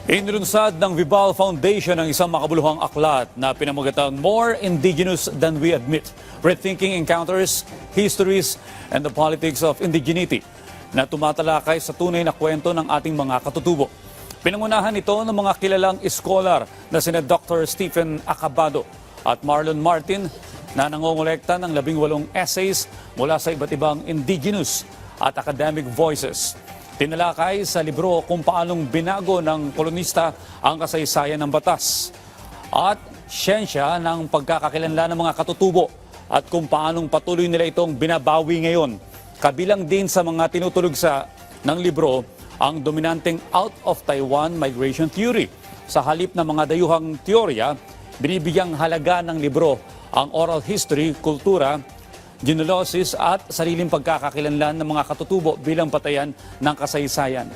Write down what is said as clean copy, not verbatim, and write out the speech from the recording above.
Inilunsad ng Vibal Foundation ang isang makabuluhang aklat na pinamagatang More Indigenous Than We Admit, Rethinking Encounters, Histories, and the Politics of Indigeneity na tumatalakay sa tunay na kwento ng ating mga katutubo. Pinangunahan ito ng mga kilalang iskolar na sina Dr. Stephen Acabado at Marlon Martin na nangongolekta ng 18 essays mula sa iba't ibang indigenous at academic voices. Tinalakay sa libro kung paanong binago ng kolonista ang kasaysayan ng batas at siyensya ng pagkakakilanlan ng mga katutubo at kung paanong patuloy nila itong binabawi ngayon. Kabilang din sa mga tinutulog ng libro ang dominanteng out of Taiwan migration theory. Sa halip ng mga dayuhang teorya, binibigyang halaga ng libro ang oral history, kultura, genealosis at sariling pagkakakilanlan ng mga katutubo bilang patayan ng kasaysayan.